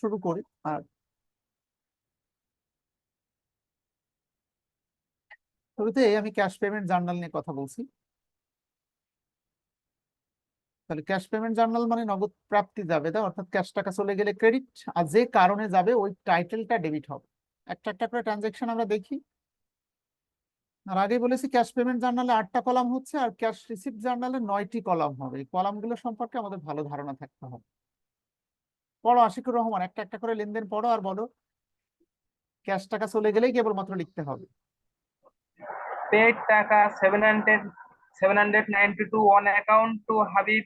শুরু করি। আর শুরুতে আমি ক্যাশ পেমেন্ট জার্নাল নিয়ে কথা বলছি। তাহলে ক্যাশ পেমেন্ট জার্নাল মানে নগদ প্রাপ্তি যাবে, অর্থাৎ ক্যাশ টাকা চলে গেলে ক্রেডিট, আর যে কারণে যাবে ওই টাইটেলটা ডেবিট হবে। একটা একটা করে ট্রানজেকশন আমরা দেখি। আর আগে বলেছি ক্যাশ পেমেন্ট জার্নালে 8টা কলাম হচ্ছে, আর ক্যাশ রিসিপ্ট জার্নালে 9টি কলাম হবে। এই কলামগুলো সম্পর্কে আমাদের ভালো ধারণা থাকতে হবে। পড়ো আশিকুর রহমান, একটা একটা করে লেনদেন পড়ো আর বলো ক্যাশ টাকা চলে গেলেই কেবলমাত্র লিখতে হবে। Paid টাকা 792 on account to Habib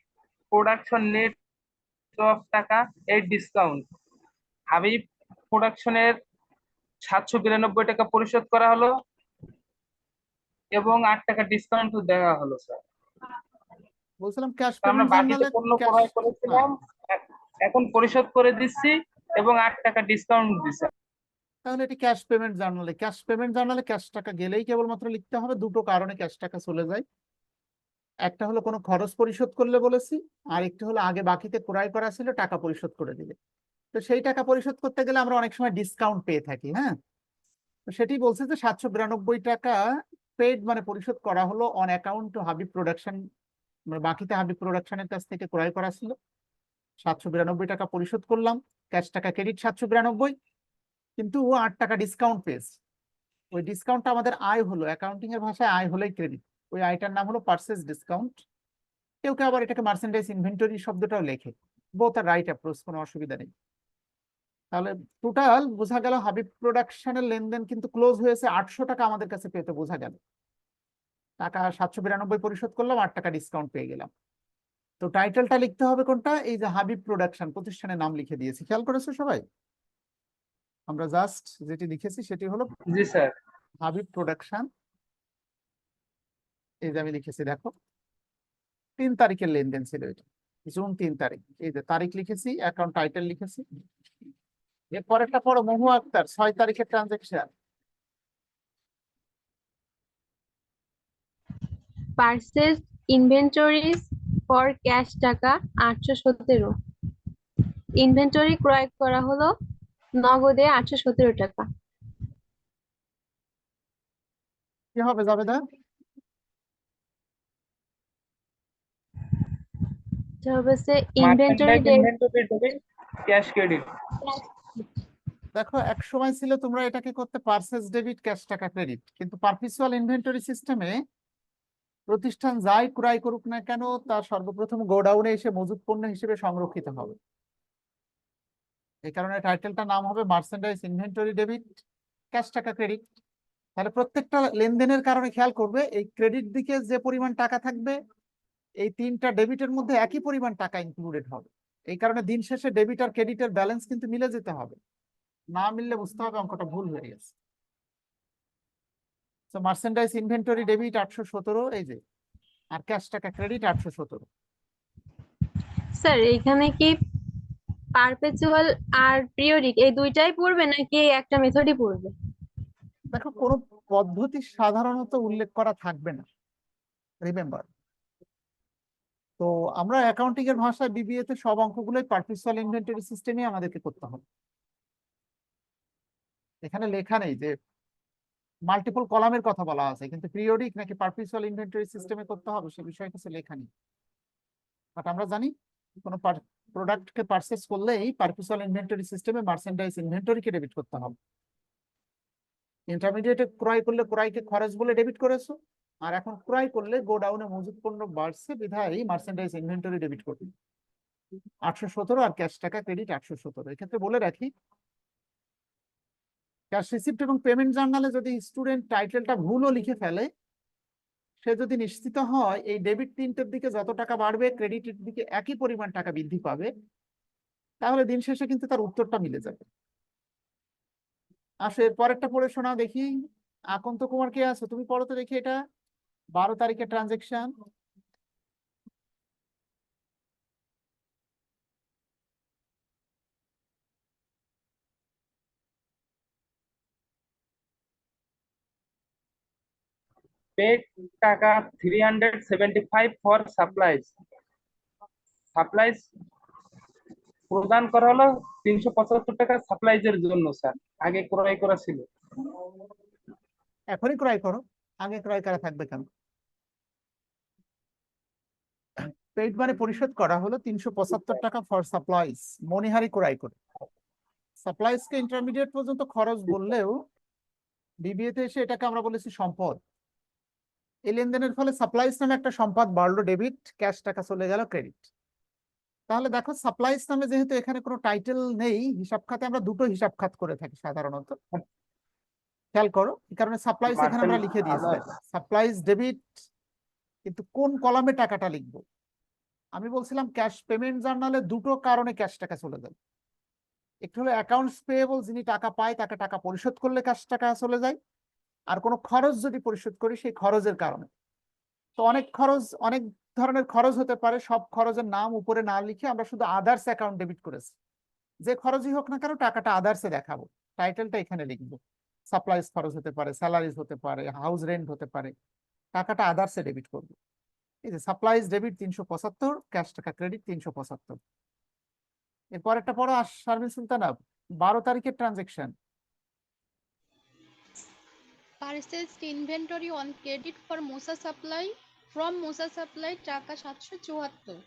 Production net of টাকা 8 ডিসকাউন্ট। হাবিব প্রোডাকশনের 792 টাকা পরিশোধ করা হলো এবং 8 টাকা ডিসকাউন্ট দেওয়া হলো স্যার। বলছিলাম ক্যাশ তো আমরা পেমেন্ট বাকিতে জার্নালে পণ্য ক্যাশ, ক্রয় হ্যাঁ, করেছিলাম, এখন পরিশোধ করে দিচ্ছি এবং 8 টাকা ডিসকাউন্ট দিচ্ছি। তাহলে এটি ক্যাশ পেমেন্ট জার্নালে। ক্যাশ পেমেন্ট জার্নালে ক্যাশ টাকা গেলেই কেবলমাত্র লিখতে হবে। দুটো কারণে ক্যাশ টাকা চলে যায়। একটা হলো কোনো খরচ পরিশোধ করলে বলেছি, আর একটি হলো আগে বাকিতে ক্রয় করা ছিল, টাকা পরিশোধ করে দিলে। তো সেই টাকা পরিশোধ করতে গেলে আমরা অনেক সময় ডিসকাউন্ট পেয়ে থাকি। হ্যাঁ, তো সেটি বলছে যে 792 টাকা পেড মানে পরিশোধ করা হলো on account two Habib production, মানে বাকিতে হাবিব প্রোডাকশনের কাছ থেকে ক্রয় করা ছিল। 792 টাকা পরিশোধ করলাম, ক্যাশ টাকা ক্রেডিট 792, কিন্তু ও 8 টাকা ডিসকাউন্ট পেয়েছে। ওই ডিসকাউন্টটা আমাদের আয় হলো, অ্যাকাউন্টিং এর ভাষায় আয় হলেই ক্রেডিট। ওই আয়টার নাম হলো পারচেজ ডিসকাউন্ট। কেউ কেউ আবার এটাকে মার্চেন্ডাইজ ইনভেন্টরি শব্দটাও লেখে। বোথ আর রাইট অ্যাপ্রোচ, কোনো অসুবিধা নেই। তাহলে টোটাল বোঝা গেল হাবিব প্রোডাকশনের লেনদেন কিন্তু ক্লোজ হয়েছে 800 টাকা আমাদের কাছে পেতে বোঝা গেল। টাকা 792 পরিশোধ করলাম, 8 টাকা ডিসকাউন্ট পেয়ে গেলাম। তো টাইটেলটা লিখতে হবে কোনটা? এই যে হাবিব প্রোডাকশন, প্রতিষ্ঠানের নাম লিখে দিয়েছি, খেয়াল করেছো সবাই? আমরা জাস্ট যেটি লিখেছি সেটি হলো জি স্যার। হাবিব প্রোডাকশন। এই যে আমি লিখেছি, দেখো 3 তারিখের লেনদেন ছিল এটা, জুন 3 তারিখ। এই যে তারিখ লিখেছি, অ্যাকাউন্ট টাইটেল লিখেছি। এরপরেরটা পড়ো, মহু আক্তার, 6 তারিখের transaction. Purchase inventories for cash টাকা 817। ইনভেন্টরি ক্রয় করা হলো নগদে 817 টাকা। কি হবে জাবেদা? এটা হচ্ছে inventory merchandise inventory debit, cash credit. দেখো এক সময় ছিল তোমরা এটাকে করতে পার্সেস ডেবিট ক্যাশ টাকা ক্রেডিট, কিন্তু পারপিচুয়াল ইনভেন্টরি সিস্টেমে প্রতিষ্ঠান যাই ক্রয় করুক না কেন তা সর্বপ্রথম গোডাউনে এসে মজুত পণ্য হিসেবে সংরক্ষিত হবে। এই কারণে টাইটেলটা নাম হবে মার্চেন্ডাইজ ইনভেন্টরি ডেবিট ক্যাশ টাকা ক্রেডিট। তাহলে প্রত্যেকটা লেনদেনের কারণে খেয়াল করবে এই ক্রেডিট দিকে যে পরিমাণ টাকা থাকবে, এই 3টা ডেবিটের মধ্যে একই পরিমাণ টাকা ইনক্লুডেড হবে। এই কারণে দিন শেষে ডেবিট আর ক্রেডিটের ব্যালেন্স কিন্তু মিলে যেতে হবে। না মিললে বুঝতে হবে অঙ্কটা ভুল হয়ে গেছে। তো মার্চেন্ডাইজ ইনভেন্টরি ডেবিট 817, এই যে, আর ক্যাশ টাকা ক্রেডিট 817। স্যার এখানে কি পারপেচুয়াল আর পিরিয়ডিক এই দুইটাই পড়বে নাকি একটা মেথডই পড়বে? দেখো কোনো পদ্ধতি সাধারণত উল্লেখ করা থাকবে না, রিমেম্বার। তো আমরা অ্যাকাউন্টিং এর ভাষায় বিবিএ তে সব অঙ্কগুলোই পারপিচুয়াল ইনভেন্টরি সিস্টেমে আমাদেরকে করতে হবে। এখানে লেখা নেই যে মাল্টিপল কলামের কথা বলা আছে, কিন্তু পিরিয়ডিক নাকি পারপিচুয়াল ইনভেন্টরি সিস্টেমে করতে হবে সে বিষয়ে কিছু লেখা নেই। বাট আমরা জানি কোনো প্রোডাক্টকে পারচেস করলেই পারপিচুয়াল ইনভেন্টরি সিস্টেমে মার্চেন্ডাইজ ইনভেন্টরিকে ডেবিট করতে হবে। ইন্টারমিডিয়েটে ক্রয় করলে ক্রয়কে খরচ বলে ডেবিট করেছো, আর এখন ক্রয় করলে গোডাউনে মজুত পণ্য বাড়ছে বিধায় মার্চেন্ডাইজ ইনভেন্টরি ডেবিট করবে 817, আর ক্যাশ টাকা ক্রেডিট 817। এক্ষেত্রে বলে রাখি ক্যাশ রিসিপ্ট এবং পেমেন্ট জার্নালে যদি স্টুডেন্ট টাইটেলটা ভুলও লিখে ফেলে, সে যদি নিশ্চিত হয় এই ডেবিট 3টের দিকে যত টাকা বাড়বে ক্রেডিটের দিকে একই পরিমাণ টাকা বৃদ্ধি পাবে, তাহলে দিন শেষে কিন্তু তার উত্তরটা মিলে যাবে। আসো এর পরেরটা পড়ে শোনাও দেখি। আকন্ত কুমার কে আছো, তুমি পড়ো তো দেখি এটা, 12 তারিখের ট্রানজেকশন। পেড টাকা 375 ফর সাপ্লাইজ। সাপ্লাইজ প্রদান করা হলো 375 টাকা সাপ্লাইজের জন্য স্যার, আগে ক্রয় করা ছিল। এখনই ক্রয় করো, আগে ক্রয় করা থাকবে কেন? পেইড মানে পরিশোধ করা হলো 375 টাকা ফর সাপ্লাইজ, মনিহারি ক্রয় করে। সাপ্লাইজ কে ইন্টারমিডিয়েট পর্যন্ত খরচ বললেও বিবিএ তে এসে এটাকে আমরা বলেছি সম্পদ। এই লেনদেনের ফলে সাপ্লাইজ নামে একটা সম্পদ বাড়লো ডেবিট, ক্যাশ টাকা চলে গেল ক্রেডিট। তাহলে দেখো সাপ্লাইজ নামে যেহেতু এখানে কোনো টাইটেল নেই, হিসাব খাতে আমরা দুটো হিসাব খাত করে থাকি সাধারণত, খেয়াল করো। এই কারণে সাপ্লাইজ এখানে আমরা লিখে দিয়েছি, সাপ্লাইজ ডেবিট। কিন্তু কোন কলামে টাকাটা লিখবো? আমি বলছিলাম ক্যাশ পেমেন্ট জার্নালে দুটো কারণে ক্যাশ টাকা চলে যায়। একটু হলো অ্যাকাউন্টস পেয়েবল, যিনি টাকা পায় তাকে টাকা পরিশোধ করলে ক্যাশ টাকা চলে যায়। আর কোনো খরচ যদি পরিশোধ করি সেই খরচের কারণে। তো অনেক খরচ, অনেক ধরনের খরচ হতে পারে, সব খরচের নাম উপরে না লিখে আমরা শুধু আদার্স অ্যাকাউন্ট ডেবিট করেছি। যে খরচই হোক না কেন টাকাটা আদার্সে দেখাবো, টাইটেলটা এখানে লিখবো। সাপ্লাইজ খরচ হতে পারে, স্যালারিজ হতে পারে, হাউস রেন্ট হতে পারে, টাকাটা আদার্সে ডেবিট করবো। এই যে সাপ্লাইজ ডেবিট 375, ক্যাশ টাকা ক্রেডিট 375। এরপর একটা পড়ো শারমিন সুলতানা, 12 তারিখের transaction. Purchased inventory on credit for Musa Supply from Musa Supply টাকা 774।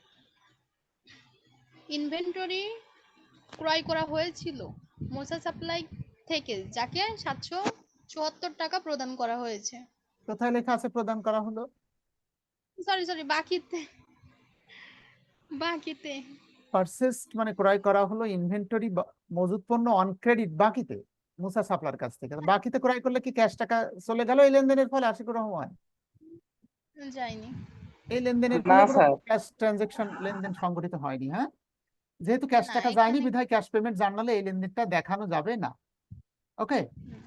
ইনভেন্টরি ক্রয় করা হয়েছিল মুসা সাপ্লাই থেকে, যাকে 774 টাকা প্রদান করা হয়েছে। কোথায় লেখা আছে প্রদান করা হলো? সরি বাকিতে বাকিতে পারচেসড মানে ক্রয় করা হলো, ইনভেন্টরি মজুদ পণ্য অন ক্রেডিট বাকিতে মুসা সাপ্লার কাছ থেকে। বাকিতে ক্রয় করলে কি ক্যাশ টাকা চলে গেল এই লেনদেনের ফলে? আশিকুর রহমান, যায়নি। এই লেনদেনের না ফলে স্যার, ক্যাশ ট্রানজেকশন লেনদেন সংঘটিত হয়নি। হ্যাঁ, যেহেতু ক্যাশ না, টাকা যায়নি এখানে বিধায় ক্যাশ পেমেন্ট জার্নালে এই লেনদেনটা দেখানো যাবে না। ওকে, না।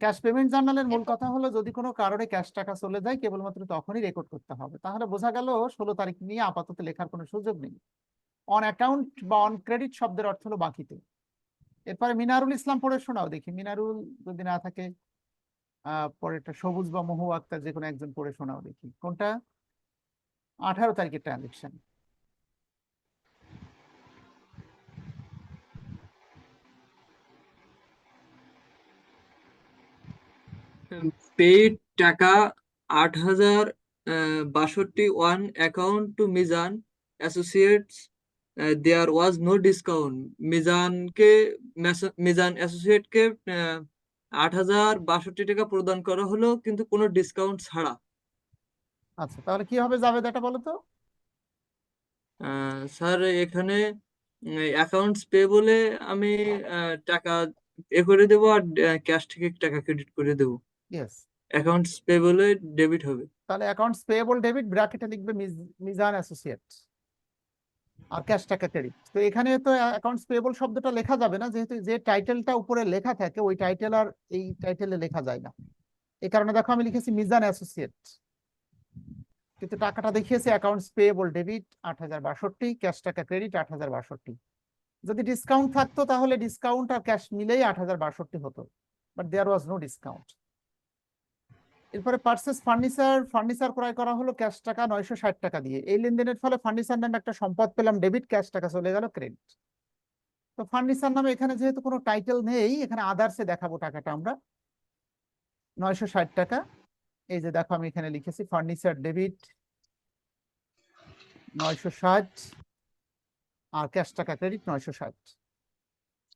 ক্যাশ পেমেন্ট জার্নালের মূল এরপর কথা হলো যদি কোনো কারণে ক্যাশ টাকা চলে যায় কেবলমাত্র তখনই রেকর্ড করতে হবে। তাহলে বোঝা গেল 16 তারিখ নিয়ে আপাতত লেখার কোনো সুযোগ নেই। অন অ্যাকাউন্ট বা অন ক্রেডিট শব্দের অর্থ হলো বাকিতে। এরপরে মিনারুল ইসলাম পড়ে শোনাও দেখি। মিনারুল যদি না থাকে পরেরটা সবুজ বা মহু আক্তার যে কোনো একজন পড়ে শোনাও দেখি। কোনটা? 18 তারিখের transaction. Paid taka 8,062 one account to Mizan associates, there was no discount. Mizan অ্যাসোসিয়েটকে 8,062 টাকা প্রদান করা হলো কিন্তু কোনো ডিসকাউন্ট ছাড়া। আচ্ছা, তাহলে কি হবে যাবে এটা বলো তো? স্যার এখানে অ্যাকাউন্টস পে বলে আমি টাকা এ করে দেবো আর ক্যাশ থেকে টাকা ক্রেডিট করে দেবো। ইয়েস, অ্যাকাউন্টস পে বলে ডেবিট হবে। তাহলে অ্যাকাউন্টস পেয়েবল ডেবিট, ব্র্যাকেটে লিখবে মিজান অ্যাসোসিয়েট, আর ক্যাশ টাকা ক্রেডিট। তো এখানে তো অ্যাকাউন্টস পেয়েবল শব্দটা লেখা যাবে না, যেহেতু যে টাইটেলটা উপরে লেখা থাকে ওই টাইটেল আর এই টাইটেলে লেখা যায় না। এই কারণে দেখো আমি লিখেছি মিজান অ্যাসোসিয়েট, কিন্তু টাকাটা দেখিয়েছে অ্যাকাউন্টস পেয়েবল ডেবিট 8,062, ক্যাশ টাকা ক্রেডিট 8,062। যদি ডিসকাউন্ট থাকতো তাহলে ডিসকাউন্ট আর ক্যাশ মিলেই 8,062 হতো, but there was no discount. এরপরে পারচেস ফার্নিচার, ফার্নিচার ক্রয় করা হলো ক্যাশ টাকা 960 টাকা দিয়ে। এই লেনদেনের ফলে ফার্নিচার নামে একটা সম্পদ পেলাম ডেবিট, ক্যাশ টাকা চলে গেল ক্রেডিট। তো ফার্নিচার নামে এখানে যেহেতু কোনো টাইটেল নেই, এখানে আদার্সে দেখাবো টাকাটা আমরা 960 টাকা। এই যে দেখো আমি এখানে লিখেছি ফার্নিচার ডেবিট 960 আর ক্যাশ টাকা ক্রেডিট 960।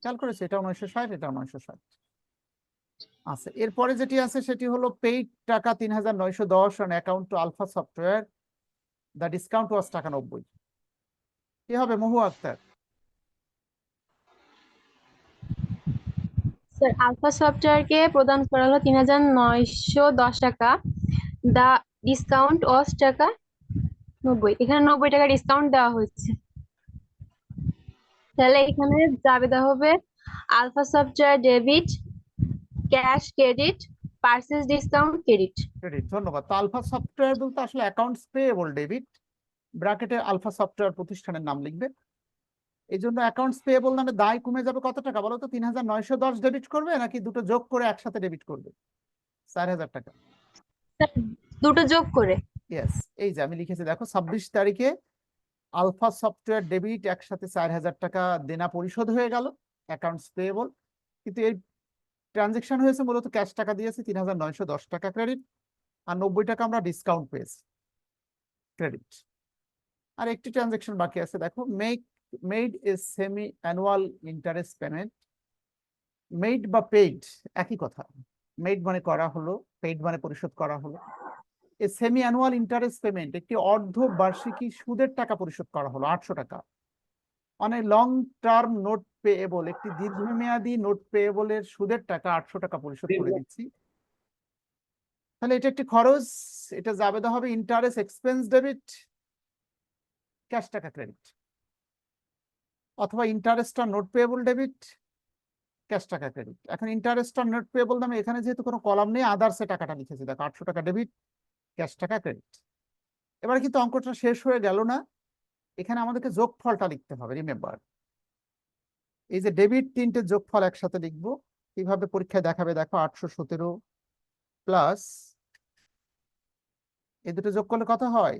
খেয়াল করেছে এটাও 960, এটাও 960 আছে। এরপরে যেটি আছে সেটি হলো paid taka 3,910 on account to Alpha Software, the discount was taka 90। কি হবে মহু আক্তার? স্যার আলফা সফটওয়্যারকে প্রদান করা হলো 3,910 টাকা, দা ডিসকাউন্ট ওয়াজ টাকা 90। এখানে 90 টাকা ডিসকাউন্ট দেওয়া হয়েছে, তাহলে এখানে যাবে হবে Alpha Software debit, cash credit, purchase discount credit. Credit, ধন্যবাদ। তো আলফা সফটওয়্যার বলতে আসলে অ্যাকাউন্টস পেয়েবল ডেবিট, ব্র্যাকেটে আলফা সফটওয়্যার প্রতিষ্ঠানের নাম লিখবে। এই জন্য অ্যাকাউন্টস পেয়েবল নামে দায় কমে যাবে কত টাকা বলো তো? 3,910 ডেবিট করবে নাকি দুটো যোগ করে একসাথে ডেবিট করবে? 4,000 টাকা। স্যার দুটো যোগ করে। ইয়েস, এই যে আমি লিখেছি দেখো 26 তারিখে আলফা সফটওয়্যার ডেবিট একসাথে 4,000 টাকা দেনা পরিশোধ হয়ে গেল, অ্যাকাউন্টস পেয়েবল। কিন্তু এই ট্রানজেকশন হয়েছে মূলত ক্যাশ টাকা দিয়েছি 3,910 টাকা ক্রেডিট, আর 90 টাকা আমরা ডিসকাউন্ট পেয়েছি ক্রেডিট। আর একটি ট্রানজেকশন বাকি আছে, দেখো made a semi annual interest payment. Made বা পেইড একই কথা, মেড মানে করা হলো, পেইড মানে পরিশোধ করা হলো। এ সেমি অ্যানুয়াল ইন্টারেস্ট পেমেন্ট একটি অর্ধ বার্ষিকী সুদের টাকা পরিশোধ করা হলো 800 টাকা। On a long term note payable একটি দীর্ঘমেয়াদী নোট পেয়েবলের সুদের টাকা 800 টাকা পরিশোধ করে দিচ্ছি। তাহলে এটা একটি খরচ, এটা যাবে হবে ইন্টারেস্ট এক্সপেন্স ডেবিট, ক্যাশ টাকা ক্রেডিট, অথবা ইন্টারেস্ট আর নোট পেয়েবল ডেবিট, ক্যাশ টাকা ক্রেডিট। এখন ইন্টারেস্ট আর নোট পেয়েবল নামে এখানে যেহেতু কোনো কলাম নেই, আদার্সে টাকাটা লিখেছি, দেখো 800 টাকা ডেবিট, ক্যাশ টাকা ক্রেডিট। এবারে কিন্তু অঙ্কটা শেষ হয়ে গেল না, এখানে আমাদেরকে যোগফলটা লিখতে হবে। রিমেম্বার, এই যে ডেবিট তিনটে যোগফল একসাথে লিখবো, কিভাবে পরীক্ষায় দেখাবে দেখো। 817 প্লাস এই দুটো যোগ করলে কত হয়?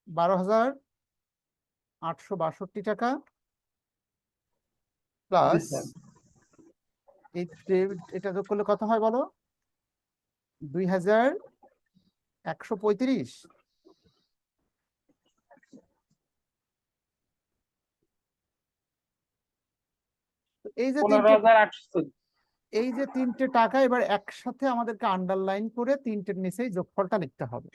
12,862 টাকা প্লাস এটা যোগ করলে কত হয় বলো? 2,135। এই যে 15,814। এই যে তিনটে টাকা এবার একসাথে আমাদেরকে আন্ডারলাইন করে তিনটের নিচেই যোগফলটা লিখতে হবে।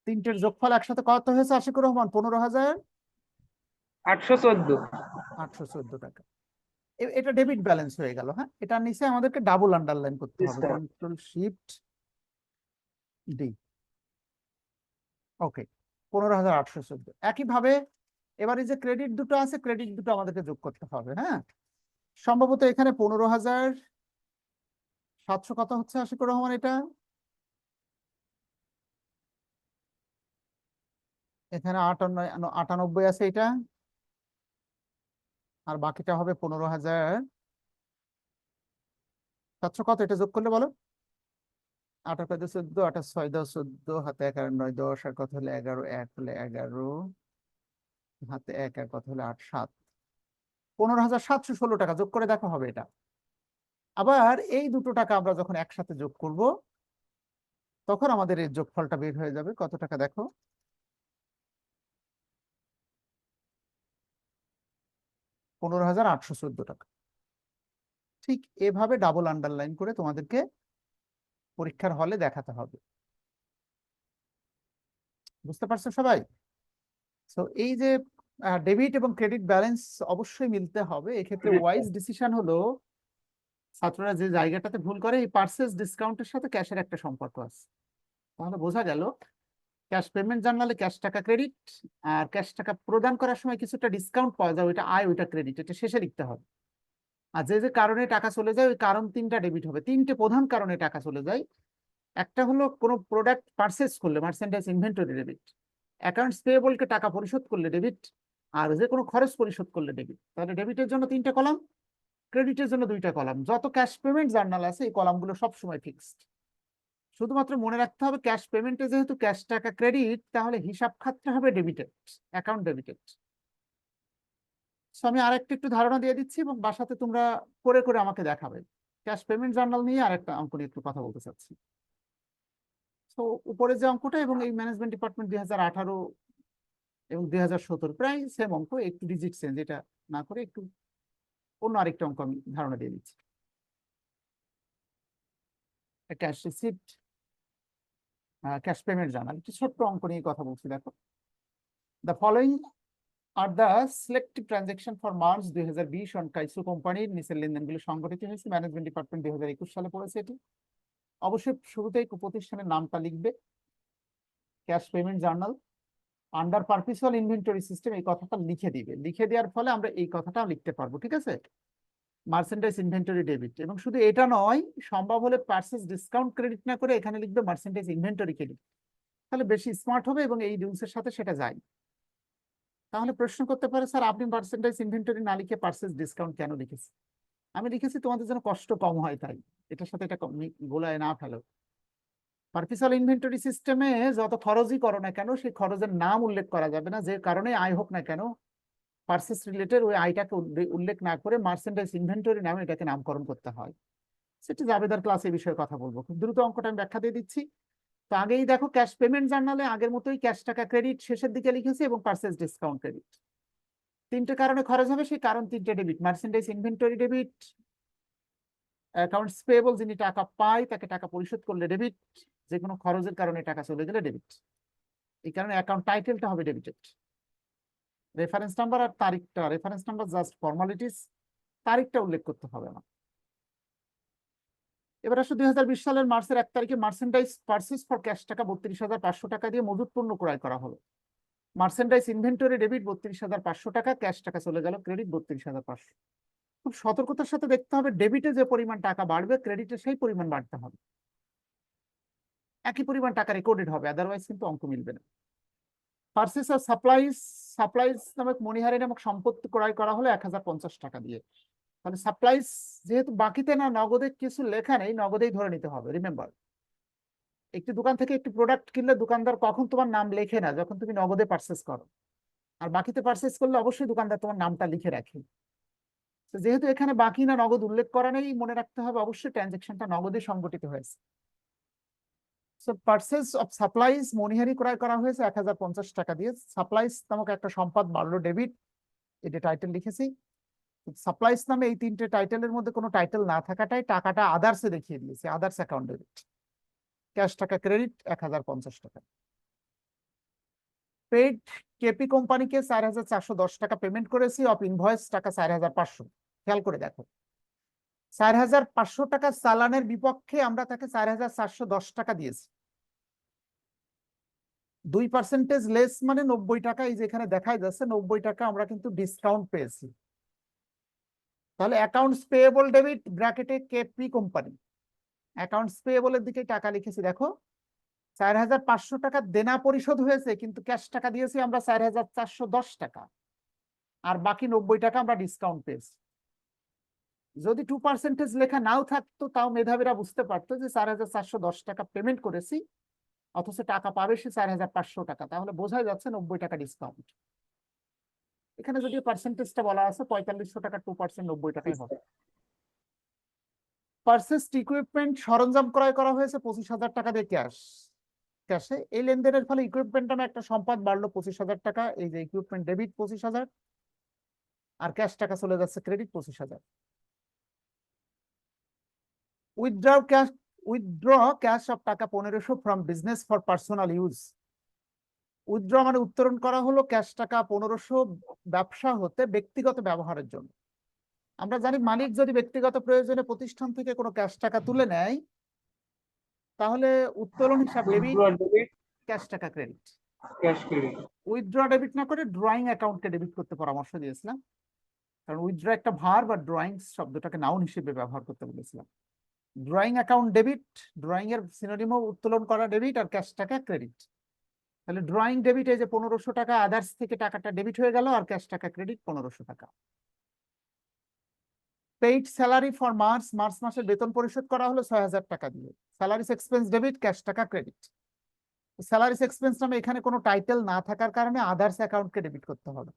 তিনটের যোগফল একসাথে কত হয়েছে আশিকুর রহমান? 15,814 টাকা। এটা ডেবিট ব্যালেন্স হয়ে গেল। হ্যাঁ, এটার নিচে আমাদেরকে ডাবল আন্ডারলাইন করতে হবে, কন্ট্রোল শিফট ডি। ওকে, 15,814। একইভাবে এবার এই যে ক্রেডিট দুটো আছে, ক্রেডিট দুটো আমাদেরকে যোগ করতে হবে। হ্যাঁ, সম্ভবত এখানে 15,700 কত হচ্ছে আশিকুর রহমান? এটা এখানে 98 আছে এটা, আর বাকিটা হবে 15,700 কত? এটা যোগ করলে বলো। 8 আর 5 14, 8 আর 6 10 14, হাতে 1 আর 9 10, আর কত হলে 11, 1 হলে 11, হাতে 1 আর কত হলে 8 7, 15,716 টাকা যোগ করে দেখো হবে এটা। আবার এই দুটো টাকা আমরা যখন একসাথে যোগ করব, তখন আমাদের এই যোগফলটা বের হয়ে যাবে। কত টাকা দেখো? 15,814 টাকা। ঠিক এভাবে ডাবল আন্ডারলাইন করে তোমাদেরকে পরীক্ষার হলে দেখাতে হবে। বুঝতে পারছো সবাই? তো এই যে ডেবিট এবং ক্রেডিট ব্যালেন্স অবশ্যই মিলতে হবে। এক্ষেত্রে ওয়াইজ ডিসিশন হলো, ছাত্ররা যে জায়গাটাতে ভুল করে, এই পারচেজ ডিসকাউন্টের সাথে ক্যাশের একটা সম্পর্ক আছে। তাহলে বোঝা গেল ক্যাশ পেমেন্ট জার্নালে ক্যাশ টাকা ক্রেডিট, আর ক্যাশ টাকা প্রদান করার সময় কিছুটা ডিসকাউন্ট পাওয়া যায়, ওইটা আয়, ওইটা ক্রেডিট, এটা শেষে লিখতে হবে। আর যে যে কারণে টাকা চলে যায়, ওই কারণ তিনটা ডেবিট হবে। তিনটে প্রধান কারণে টাকা চলে যায়। একটা হলো কোনো প্রোডাক্ট পারচেস করলে, মার্চেন্ডাইজ ইনভেন্টরি ডেবিট। অ্যাকাউন্টস পেয়েবলকে টাকা পরিশোধ করলে ডেবিট, আর যে কোনো খরচ পরিশোধ করলে ডেবিট। তাহলে ডেবিটের জন্য 3টে কলাম, ক্রেডিটের জন্য 2টা কলাম। যত ক্যাশ পেমেন্ট জার্নাল আছে এই কলামগুলো সবসময় ফিক্সড। শুধুমাত্র মনে রাখতে হবে ক্যাশ পেমেন্টে যেহেতু ক্যাশ টাকা ক্রেডিট, তাহলে হিসাব খাতটা হবে ডেবিটেড, অ্যাকাউন্ট ডেবিটেড। আমি আরেকটা একটু ধারণা দিয়ে দিচ্ছি এবং বাসাতে তোমরা করে করে আমাকে দেখাবে। ক্যাশ পেমেন্ট জার্নাল নিয়ে আরেকটা অঙ্ক নিয়ে একটু কথা বলতে চাচ্ছি। তো উপরে যে অঙ্কটা এবং এই ম্যানেজমেন্ট ডিপার্টমেন্ট 2018 এবং 2017 প্রায় সেম অঙ্ক, একটু ডিজিট চেঞ্জ, এটা না করে একটু অন্য আরেকটা অঙ্ক আমি ধারণা দিয়ে দিচ্ছি। Cash receipt, cash payment journal, একটি ছোট্ট অঙ্ক নিয়ে কথা বলছি। দেখো, the following are the selective transaction for March 2020 on Kaiso কোম্পানির নিচের লেনদেনগুলো সংগঠিত হয়েছে। ম্যানেজমেন্ট ডিপার্টমেন্ট 2021 সালে পড়েছে এটি। অবশ্যই শুরুতেই প্রতিষ্ঠানের নামটা লিখবে, cash payment journal, under perpetual inventory system, এই কথাটা লিখে দিবে। লিখে দেওয়ার ফলে আমরা এই কথাটা লিখতে পারবো। ঠিক আছে, মার্চেন্ডাইজ ইনভেন্টরি ডেবিট। এবং শুধু এটা নয়, সম্ভব হলে পারচেজ ডিসকাউন্ট ক্রেডিট না করে এখানে লিখবে মার্চেন্ডাইজ ইনভেন্টরি ক্রেডিট, তাহলে বেশি স্মার্ট হবে এবং এই রুলসের সাথে সেটা যায়। তাহলে প্রশ্ন করতে পারে, স্যার আপনি পার্সেন্টেজ ইনভেন্টরি না লিখে পারচেজ ডিসকাউন্ট কেন লিখেছি? আমি লিখেছি তোমাদের জন্য কষ্ট কম হয় তাই, এটার সাথে এটা গোলায় না ফেলো। পারপিচাল ইনভেন্টরি সিস্টেমে যত খরচই করো না কেন সেই খরচের নাম উল্লেখ করা যাবে না, যে কারণে আয় হোক না কেন পারচেস রিলেটেড ওই আয়টাকে উল্লেখ না করে মার্চেন্ডাইজ ইনভেন্টরি নামে এটাকে নামকরণ করতে হয়। সেটা জাবেদার ক্লাসে এই বিষয়ে কথা বলবো, খুব দ্রুত অঙ্কটা আমি ব্যাখ্যা দিয়ে দিচ্ছি। তো আগেই দেখো ক্যাশ পেমেন্ট জার্নালে আগের মতোই ক্যাশ টাকা ক্রেডিট শেষের দিকে লিখেছি এবং পারচেস ডিসকাউন্ট ক্রেডিট। তিনটে কারণে খরচ হবে, সেই কারণ তিনটে debit: merchandise inventory debit, accounts payable যিনি টাকা পায় তাকে টাকা পরিশোধ করলে ডেবিট, যে কোনো খরচের কারণে টাকা চলে গেলে ডেবিট। এই কারণে অ্যাকাউন্ট টাইটেলটা হবে ডেবিটেড। রেফারেন্স নাম্বার আর তারিখটা, রেফারেন্স নাম্বার জাস্ট ফর্মালিটিস, তারিখটা উল্লেখ করতে হবে না। এবার আসলে 2020 সালের মার্চের 1 তারিখে মার্চেন্ডাইজ পারচেস ফর ক্যাশ টাকা 32,500 টাকা দিয়ে মজুত পণ্য ক্রয় করা হলো। মার্চেন্ডাইজ ইনভেন্টরি ডেবিট 32,500 টাকা, ক্যাশ টাকা চলে গেল ক্রেডিট 32,500। খুব সতর্কতার সাথে দেখতে হবে, ডেবিটে যে পরিমাণ টাকা বাড়বে ক্রেডিটে সেই পরিমাণ বাড়তে হবে, একই পরিমাণ টাকা রেকর্ডেড হবে, আদারওয়াইজ কিন্তু অঙ্ক মিলবে না। পারচেস অফ সাপ্লাইজ, সাপ্লাইজ নামক মণিহারি নামক সম্পত্তি ক্রয় করা হলো 1050 টাকা দিয়ে। তাহলে সাপ্লাইজ যেহেতু বাকিতে না নগদে কিছু লেখা নেই, নগদেই ধরে নিতে হবে। রিমেম্বার, একটি দোকান থেকে একটি প্রোডাক্ট কিনলে দোকানদার কখন তোমার নাম লেখে না, যখন তুমি নগদে পারচেস করো। আর বাকিতে পারচেস করলে অবশ্যই দোকানদার তোমার নামটা লিখে রাখে। তো যেহেতু এখানে বাকি না নগদ উল্লেখ করা নেই, মনে রাখতে হবে অবশ্যই ট্রানজেকশনটা নগদে সংগঠিত হয়েছে। সো পারচেস অফ সাপ্লাইজ মণিহারি ক্রয় করা হয়েছে 1050 টাকা দিয়ে। সাপ্লাইজ নামক একটা সম্পদ বাড়লো ডেবিট, এটা টাইটেল লিখেছি। সাপ্লাইজ নামে এই তিনটে টাইটেলের মধ্যে কোনো টাইটেল না থাকাটাই টাকাটা আদার্সে দেখিয়ে দিয়েছে, আদার্স অ্যাকাউন্ট ডেবিট। ক্যাশ টাকা ক্রেডিট 1050 টাকা। পেড কেপি কোম্পানিকে 4,410 টাকা পেমেন্ট করেছি, অফ ইনভয়েস টাকা 4,500। খেয়াল করে দেখো, 4,500 টাকা চালানের বিপক্ষে আমরা তাকে 4,410 টাকা দিয়েছি। 2% লেস মানে 90 টাকা, এই যে এখানে দেখাই যাচ্ছে 90 টাকা আমরা কিন্তু ডিসকাউন্ট পেয়েছি। তাহলে অ্যাকাউন্টস পেয়েবল ডেবিট ব্র্যাকেটে কেপি কোম্পানি, অ্যাকাউন্টস পেয়েবলের দিকে টাকা লিখেছি। দেখো 4,500 টাকা দেনা পরিশোধ হয়েছে, কিন্তু ক্যাশ টাকা দিয়েছি আমরা 4,410 টাকা, আর বাকি 90 টাকা আমরা ডিসকাউন্ট পেয়েছি। যদি 2% লেখা নাও থাকতো তাও মেধাবীরা বুঝতে পারতো যে 4,410 টাকা পেমেন্ট করেছি, অথচ টাকা পাবে সে 4,500 টাকা, তাহলে বোঝাই যাচ্ছে 90 টাকা ডিসকাউন্ট। এখানে যদিও পার্সেন্টেজটা বলা আছে 4500 টাকা, 2% 90 টাকাই হবে। পারচেসড ইকুইপমেন্ট সরঞ্জাম ক্রয় করা হয়েছে 25,000 টাকা দিয়ে ক্যাশে। এই লেনদেনের ফলে ইকুইপমেন্ট নামে একটা সম্পদ বাড়লো 25,000 টাকা, এই যে ইকুইপমেন্ট ডেবিট 25,000, আর ক্যাশ টাকা চলে যাচ্ছে ক্রেডিট 25,000। উইথড্র ক্যাশ অফ টাকা 1500 from business for personal use. Withdraw মানে উত্তোলন করা হলো ক্যাশ টাকা 1500 ব্যবসা হতে ব্যক্তিগত ব্যবহারের জন্য। আমরা জানি মালিক যদি ব্যক্তিগত প্রয়োজনে প্রতিষ্ঠান থেকে কোনো ক্যাশ টাকা তুলে নেয়, তাহলে উত্তোলন হিসাব ডেবিট, ডেবিট, ক্যাশ টাকা credit. Cash credit. Withdraw debit না করে ড্রয়িং অ্যাকাউন্টকে ডেবিট করতে পরামর্শ দিয়েছিলাম, কারণ উইথড্র একটা ভার্ব আর ড্রয়িং শব্দটাকে নাউন হিসেবে ব্যবহার করতে বলেছিলাম। ড্রয়িং অ্যাকাউন্ট ডেবিট, ড্রয়িং এর সিনোনিমও উত্তোলন করা ডেবিট, আর ক্যাশ টাকা ক্রেডিট। তাহলে ড্রয়িং ডেবিট, এই যে 1500 টাকা আদার্স থেকে টাকাটা ডেবিট হয়ে গেল, আর ক্যাশ টাকা ক্রেডিট 1500 টাকা। পেইড স্যালারি ফর মার্চ মাসের বেতন পরিশোধ করা হলো 6,000 টাকা দিয়ে। স্যালারিস এক্সপেন্স ডেবিট, ক্যাশ টাকা ক্রেডিট। স্যালারিস এক্সপেন্স নামে এখানে কোনো টাইটেল না থাকার কারণে আদার্স অ্যাকাউন্টকে ডেবিট করতে হবে।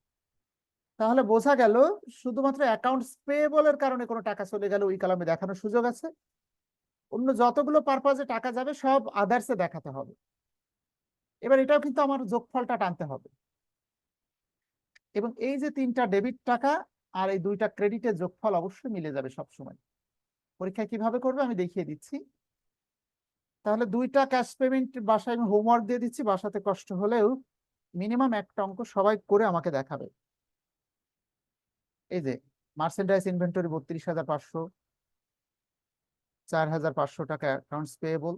তাহলে বোঝা গেল শুধুমাত্র অ্যাকাউন্টস পেয়েবলের কারণে কোনো টাকা চলে গেল ওই কলামে দেখানোর সুযোগ আছে, অন্য যতগুলো পারপাজে টাকা যাবে সব আদার্সে দেখাতে হবে। এবার এটাও কিন্তু আমার যোগফলটা টানতে হবে, এবং এই যে 3টা ডেবিট টাকা আর এই 2টা ক্রেডিটের যোগফল অবশ্যই মিলে যাবে সব সময়। পরীক্ষায় কিভাবে করবে আমি দেখিয়ে দিচ্ছি। তাহলে 2টা ক্যাশ পেমেন্ট বাসায় আমি হোমওয়ার্ক দিয়ে দিচ্ছি, বাসাতে কষ্ট হলেও মিনিমাম একটা অঙ্ক সবাই করে আমাকে দেখাবে। এই যে মার্চেন্ডাইজ ইনভেন্টরি 32,500, 4,500 টাকা অ্যাকাউন্টস পেয়েবল,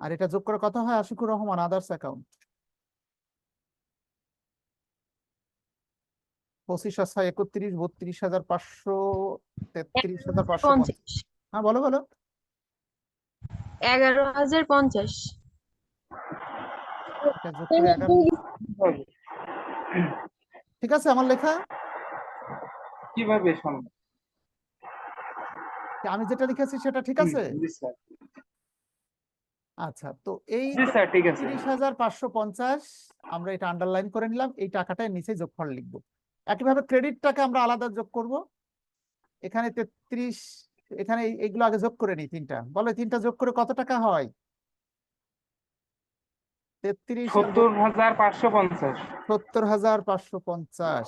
আর এটা যোগ করে কত হয়? Ashikur Rahman, others account 25,631, 32,500, 33,550। 50, হ্যাঁ বলো বলো। 11,050। এটা যোগ করে 11। ঠিক আছে আমার লেখা? কিভাবে সম্ভব? আমি যেটা লিখেছি সেটা ঠিক আছে? জি স্যার। আচ্ছা, তো এই জি স্যার, ঠিক আছে। 33,550 আমরা এটা আন্ডারলাইন করে নিলাম, এই টাকাটা নিচে যোগফল লিখবো। একইভাবে ক্রেডিটটাকে আমরা আলাদা যোগ করব। এখানে 33, এখানে এইগুলো আগে যোগ করে নিই তিনটা, বলো তিনটা যোগ করে কত টাকা হয়? 33 আর 70,550। 70,550।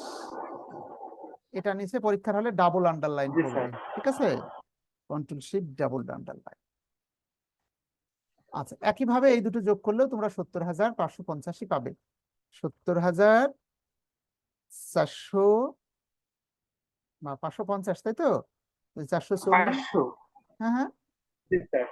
এটা নিচে পরীক্ষার হলে ডাবল আন্ডারলাইন জি করবে, স্যার। ঠিক আছে? Control shift double underline. আচ্ছা, একইভাবে এই দুটো যোগ করলেও তোমরা 70,550 পাবে। 70,400 বা 550, তাই তো? 440। 500। হ্যাঁ হ্যাঁ, জি স্যার।